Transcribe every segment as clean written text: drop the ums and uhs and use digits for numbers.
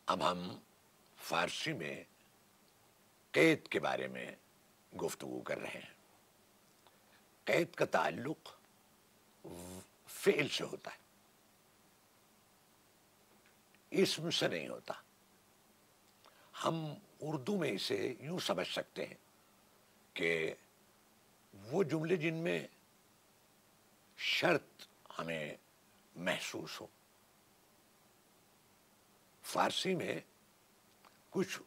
अब हम फारसी में कैद के बारे में गुफ्तगू कर रहे हैं। कैद का ताल्लुक फ़िल से होता है, इस्म से नहीं होता। हम उर्दू में इसे यूं समझ सकते हैं कि वो जुमले जिनमें शर्त हमें महसूस हो। फारसी में कुछ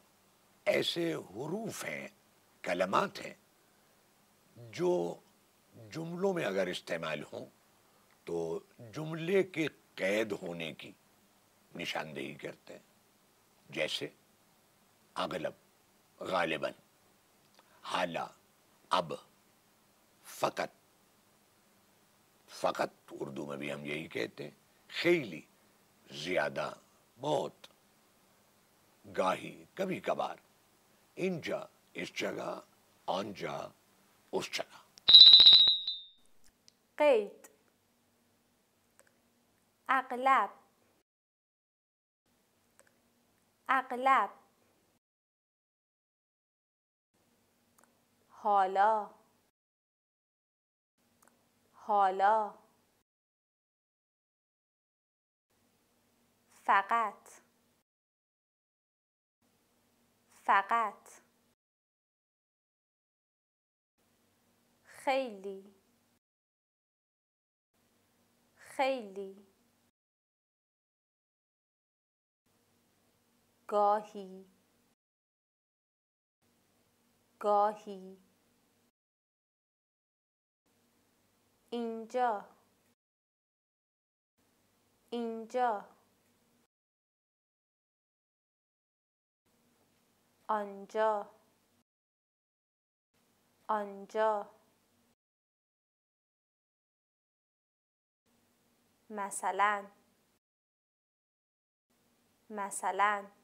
ऐसे हुरूफ हैं, कलमात हैं, जो जुमलों में अगर इस्तेमाल हों तो जुमले के कैद होने की निशानदेही करते हैं। जैसे अगलब, गालिबन, हाला, अब, फ़कत। फ़कत उर्दू में भी हम यही कहते हैं। खैली, ज़्यादा, बहुत, गाही, कभी कभार, इंजा, इस जगह, औंजा, उस जगह। قید اغلب اغلب حالا حالا فقط فقط خیلی خیلی گاهی گاهی اینجا اینجا آنجا آنجا مثلا مثلا